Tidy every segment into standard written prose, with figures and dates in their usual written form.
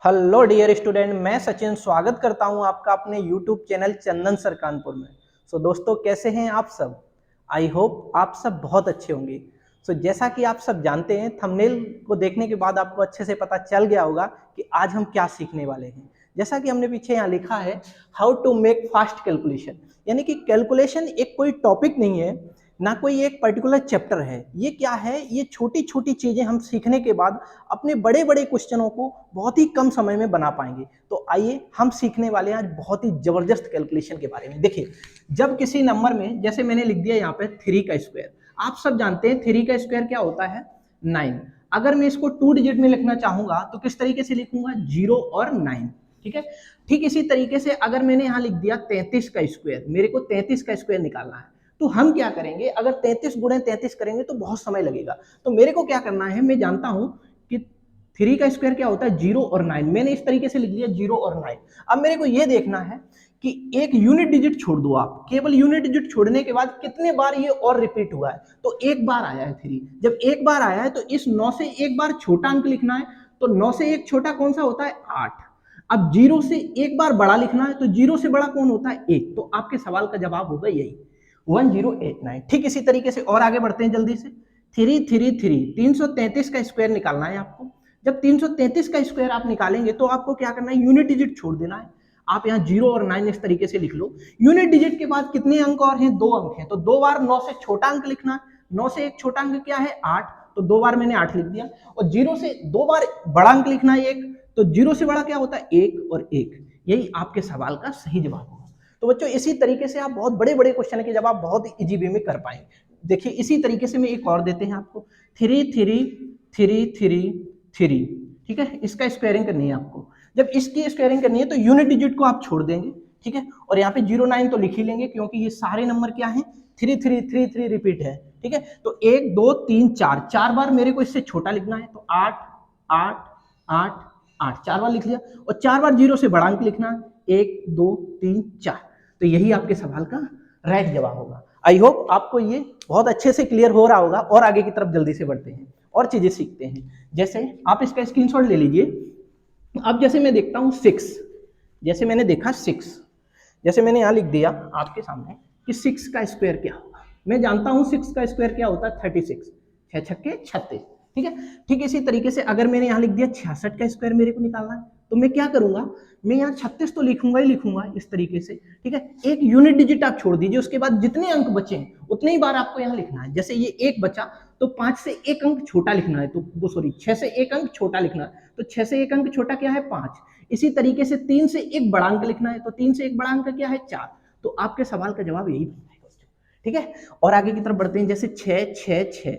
Hello dear student, मैं सचिन स्वागत करता हूं आपका अपने यूट्यूब चैनल चंदन सर कानपुर में। दोस्तों, कैसे हैं आप सब? आई होप आप सब बहुत अच्छे होंगे। जैसा कि आप सब जानते हैं, थंबनेल को देखने के बाद आपको अच्छे से पता चल गया होगा कि आज हम क्या सीखने वाले हैं। जैसा कि हमने पीछे यहाँ लिखा है, how to make fast calculation, यानी कि कैलकुलेशन एक कोई टॉपिक नहीं है, ना कोई एक पर्टिकुलर चैप्टर है। ये क्या है? ये छोटी छोटी चीजें हम सीखने के बाद अपने बड़े बड़े क्वेश्चनों को बहुत ही कम समय में बना पाएंगे। तो आइए हम सीखने वाले हैं आज बहुत ही जबरदस्त कैलकुलेशन के बारे में। देखिए, जब किसी नंबर में, जैसे मैंने लिख दिया यहाँ पे 3 का स्क्वायर, आप सब जानते हैं 3 का स्क्वायर क्या होता है? 9। अगर मैं इसको 2 डिजिट में लिखना चाहूंगा तो किस तरीके से लिखूंगा? 0 और 9। ठीक है। ठीक इसी तरीके से अगर मैंने यहाँ लिख दिया 33 का स्क्वायर, मेरे को 33 का स्क्वायर निकालना है, तो हम क्या करेंगे? अगर 33 गुणे 33 करेंगे तो बहुत समय लगेगा। तो मेरे को क्या करना है, मैं जानता हूं कि 3 का स्क्वायर क्या होता है? 0 और 9। मैंने इस तरीके से लिख लिया 0 और 9। अब मेरे को यह देखना है कि एक यूनिट डिजिट छोड़ दो आप, केवल यूनिट डिजिट छोड़ने के बाद कितने बार ये और रिपीट हुआ है। तो एक बार आया है 3। जब एक बार आया है तो इस 9 से एक बार छोटा अंक लिखना है। तो 9 से एक छोटा कौन सा होता है? 8। अब 0 से एक बार बड़ा लिखना है, तो 0 से बड़ा कौन होता है? 1। तो आपके सवाल का जवाब होगा यही, 1089। ठीक इसी तरीके से और आगे बढ़ते हैं जल्दी से। 333 का स्क्वायर निकालना है आपको। जब 333 का स्क्वायर आप निकालेंगे तो आपको क्या करना है? यूनिट डिजिट छोड़ देना है। आप यहाँ 0 और 9 इस तरीके से लिख लो। यूनिट डिजिट के बाद कितने अंक और हैं? 2 अंक हैं, तो 2 बार 9 से छोटा अंक लिखना है। 9 से एक छोटा अंक क्या है? 8। तो 2 बार मैंने 8 लिख दिया। और 0 से 2 बार बड़ा अंक लिखना है 1। तो 0 से बड़ा क्या होता है? 1 और 1। यही आपके सवाल का सही जवाब होगा। तो बच्चों, इसी तरीके से आप बहुत बड़े बड़े क्वेश्चन के जवाब बहुत इजी वे में कर पाएंगे। देखिए, इसी तरीके से में एक और देते हैं आपको, 33333। ठीक है, इसका स्क्वायरिंग करनी है आपको। जब इसकी स्क्वायरिंग करनी है तो यूनिट डिजिट को आप छोड़ देंगे। ठीक है, और यहाँ पे 09 तो लिख ही लेंगे क्योंकि ये सारे नंबर क्या है? 3333 रिपीट है। ठीक है, तो 1 2 3 4, 4 बार मेरे को इससे छोटा लिखना है। तो 8 8 8 8, 4 बार लिख लिया। और 4 बार 0 से बड़ा अंक लिखना है, 1 2 3 4। तो यही आपके सवाल का राइट जवाब होगा। आई होप आपको ये बहुत अच्छे से क्लियर हो रहा होगा। और आगे की तरफ जल्दी से बढ़ते हैं और चीजें सीखते हैं। जैसे आप इसका स्क्रीनशॉट ले लीजिए। अब जैसे मैं देखता हूं 6, जैसे मैंने देखा 6, जैसे मैंने यहां लिख दिया आपके सामने कि 6 का स्क्वायर क्या होगा। मैं जानता हूं 6 का स्क्वायर क्या होता है? 36। 6 छक्के 36। ठीक है। ठीक इसी तरीके से अगर मैंने यहां लिख दिया 66 का स्क्वायर मेरे को निकालना है, तो मैं क्या करूंगा? मैं यहाँ 36 तो लिखूंगा ही लिखूंगा इस तरीके से। ठीक है, एक यूनिट डिजिट आप छोड़ दीजिए, उसके बाद जितने अंक बचे उतनी ही बार आपको यहाँ लिखना है। जैसे ये 1 बचा तो 5 से एक अंक छोटा लिखना है, तो वो सॉरी 6 से एक अंक छोटा लिखना है। तो 6 से एक अंक छोटा क्या है? 5। इसी तरीके से 3 से एक बड़ा अंक लिखना है, तो 3 से एक बड़ा अंक क्या है? 4। तो आपके सवाल का जवाब यही बन जाएगा। ठीक है, और आगे की तरफ बढ़ते हैं। जैसे 6 6 6,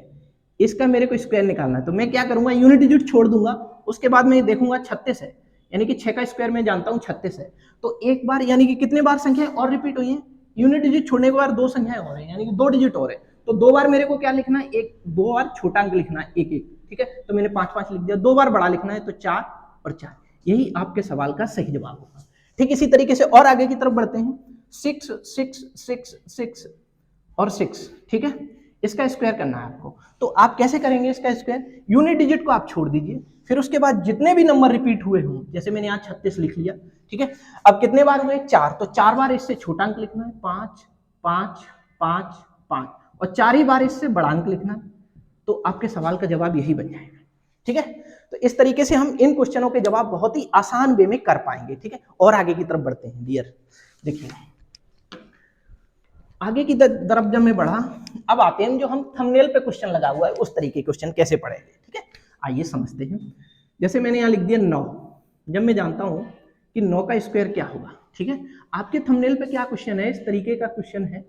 इसका मेरे को स्क्वायर निकालना है, तो मैं क्या करूंगा? यूनिट डिजिट छोड़ दूंगा। उसके बाद मैं देखूंगा 36 है, यानी कि 6 का स्क्वायर मैं जानता हूं 36 है। तो एक बार यानी कि कितने बार संख्याएं और रिपीट हुई हैं? यूनिट डिजिट छोड़ने के बाद 2 संख्याएं और हैं, यानी कि 2 डिजिट और है। तो 2 बार मेरे को क्या लिखना है? 2 बार छोटा अंक लिखना है, 1 1। ठीक है, तो मैंने 5 5 लिख दिया। 2 बार बड़ा लिखना है, तो 4 और 4। यही आपके सवाल का सही जवाब होगा। ठीक इसी तरीके से और आगे की तरफ बढ़ते हैं। 6 6 6 6 और 6। ठीक है, इसका स्क्वायर करना है आपको। तो आप कैसे करेंगे इसका स्क्वायर? यूनिट डिजिट को आप छोड़ दीजिए, फिर उसके बाद जितने भी नंबर रिपीट हुए हों, जैसे मैंने यहाँ 36 लिख लिया। ठीक है, अब कितने बार हुए? 4। तो 4 बार इससे छोटा अंक लिखना है, 5 5 5 5। और 4 ही बार इससे बड़ा अंक लिखना है। तो आपके सवाल का जवाब यही बन जाएगा। ठीक है, तो इस तरीके से हम इन क्वेश्चनों के जवाब बहुत ही आसान वे में कर पाएंगे। ठीक है, और आगे की तरफ बढ़ते हैं डियर। देखिए, आगे की तरफ जब मैं बढ़ा, अब आते हैं जो हम थंबनेल पे क्वेश्चन लगा हुआ है उस तरीके के क्वेश्चन कैसे पढ़ेंगे। ठीक है, आइए समझते हैं। जैसे मैंने यहाँ लिख दिया 9। जब मैं जानता हूं कि 9 का स्क्वायर क्या होगा। ठीक है, आपके थंबनेल पे क्या क्वेश्चन है? इस तरीके का क्वेश्चन है,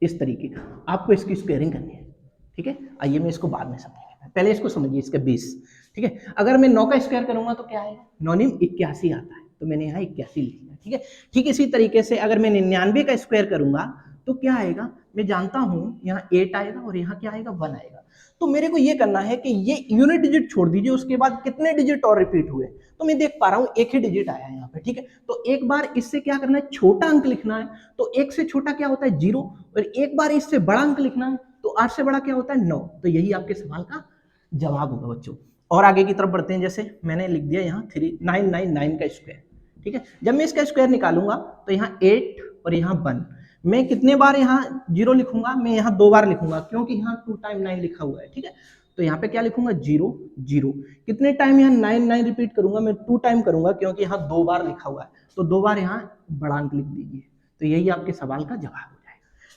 इस तरीके का। आपको इसकी स्क्वायरिंग करनी है। ठीक है, आइए मैं इसको बाद में समझेंगे, पहले इसको समझिए, इसका 20। ठीक है, अगर मैं 9 का स्क्वायर करूंगा तो क्या आएगा? 9 9 81 आता है, तो मैंने यहाँ 81 लिख दिया। ठीक है, ठीक इसी तरीके से अगर मैं 99 का स्क्वायर करूंगा तो क्या आएगा? मैं जानता हूं यहाँ 8 आएगा और यहाँ क्या आएगा? 1 आएगा। तो मेरे को ये करना है कि ये यूनिट डिजिट छोड़ दीजिए, उसके बाद कितने डिजिट और रिपीट हुए। तो मैं देख पा रहा हूँ एक ही डिजिट आया है यहाँ पे। ठीक है, तो एक बार इससे क्या करना है? छोटा अंक लिखना है। तो 1 से छोटा क्या होता है? 0। और एक बार इससे बड़ा अंक लिखना है, तो 8 से बड़ा क्या होता है? 9। तो यही आपके सवाल का जवाब होगा बच्चों। और आगे की तरफ बढ़ते हैं, जैसे मैंने लिख दिया यहाँ 3999 का स्क्वायर, ठीक है। जब मैं इसका स्क्वायर निकालूंगा तो यहाँ 8 और यहाँ 1, मैं कितने बार यहाँ 0 लिखूंगा, मैं यहाँ 2 बार लिखूंगा क्योंकि यहाँ 2 टाइम 9 लिखा हुआ है, ठीक है। तो यहाँ पे क्या लिखूंगा 0 0, कितने टाइम यहाँ 9 9 रिपीट करूंगा, मैं 2 टाइम करूंगा क्योंकि यहाँ 2 बार लिखा हुआ है, तो 2 बार यहाँ बड़ा अंक लिख दीजिए, तो यही आपके सवाल का जवाब हो जाएगा।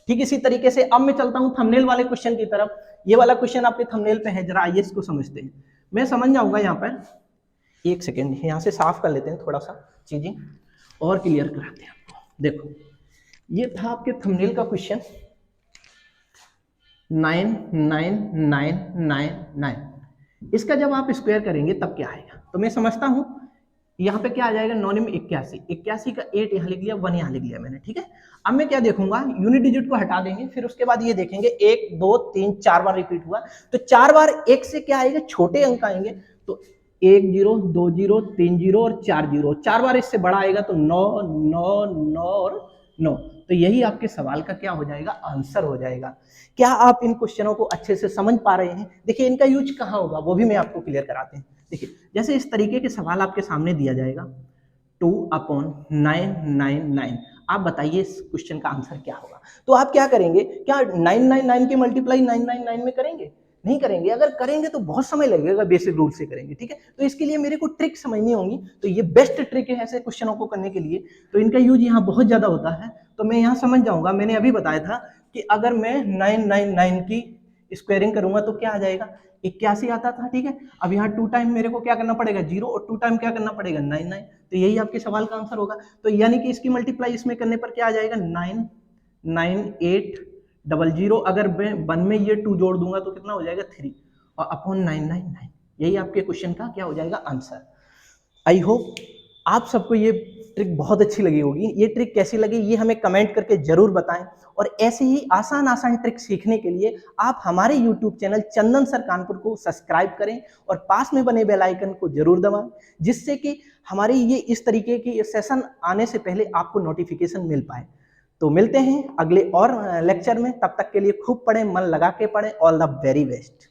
ठीक इसी तरीके से अब मैं चलता हूँ थंबनेल वाले क्वेश्चन की तरफ। ये वाला क्वेश्चन आपके थंबनेल पे है, जरा आइए इसको समझते हैं। मैं समझ जाऊंगा यहाँ पर, एक सेकेंड यहाँ से साफ कर लेते हैं, थोड़ा सा चीजें और क्लियर कराते हैं आपको। देखो ये था आपके थंबनेल का क्वेश्चन 99999, इसका जब आप स्क्वायर करेंगे तब क्या आएगा, तो मैं समझता हूं यहाँ पे क्या आ जाएगा, 9 में 81, 81 का 8 यहाँ लिख लिया, 1 यहाँ लिख लिया मैंने, ठीक है। अब मैं क्या देखूंगा, यूनिट डिजिट को हटा देंगे, फिर उसके बाद ये देखेंगे 1 2 3 4 बार रिपीट हुआ, तो 4 बार 1 से क्या आएगा, छोटे अंक आएंगे, तो 1 0 2 0 3 0 और 4 0, 4 बार इससे बड़ा आएगा तो 9 9 9 और 9, तो यही आपके सवाल का क्या हो जाएगा, आंसर हो जाएगा। क्या आप इन क्वेश्चनों को अच्छे से समझ पा रहे हैं? देखिए इनका यूज कहाँ होगा वो भी मैं आपको क्लियर कराते हैं। देखिए जैसे इस तरीके के सवाल आपके सामने दिया जाएगा 2/999, आप बताइए इस क्वेश्चन का आंसर क्या होगा। तो आप क्या करेंगे, क्या 999 की मल्टीप्लाई 999 में करेंगे? नहीं करेंगे। अगर करेंगे तो बहुत समय लगेगा, बेसिक रूल से करेंगे, ठीक है। तो इसके लिए मेरे को ट्रिक समझनी होगी, तो ये बेस्ट ट्रिक है ऐसे क्वेश्चनों को करने के लिए, तो इनका यूज यहाँ बहुत ज्यादा होता है। तो मैं यहाँ समझ जाऊंगा, मैंने अभी बताया था कि अगर मैं 999 की स्क्वायरिंग करूंगा तो क्या आ जाएगा, 81 आता था, ठीक है। अब यहाँ 2 टाइम मेरे को क्या करना पड़ेगा 0, और 2 टाइम क्या करना पड़ेगा 99, तो यही आपके सवाल का आंसर होगा। तो यानी कि इसकी मल्टीप्लाई इसमें करने पर क्या आ जाएगा 99800, अगर मैं 1 में ये 2 जोड़ दूंगा तो कितना हो जाएगा 3, और अपॉन 999, यही आपके क्वेश्चन का क्या हो जाएगा आंसर। आई होप आप सबको ये ट्रिक बहुत अच्छी लगी होगी। ये ट्रिक कैसी लगी ये हमें कमेंट करके जरूर बताएं, और ऐसे ही आसान ट्रिक सीखने के लिए आप हमारे यूट्यूब चैनल चंदन सर कानपुर को सब्सक्राइब करें और पास में बने बेल आइकन को जरूर दबाएं, जिससे कि हमारी ये इस तरीके की सेशन आने से पहले आपको नोटिफिकेशन मिल पाए। तो मिलते हैं अगले और लेक्चर में, तब तक के लिए खूब पढ़ें, मन लगा के पढ़ें। All the very best.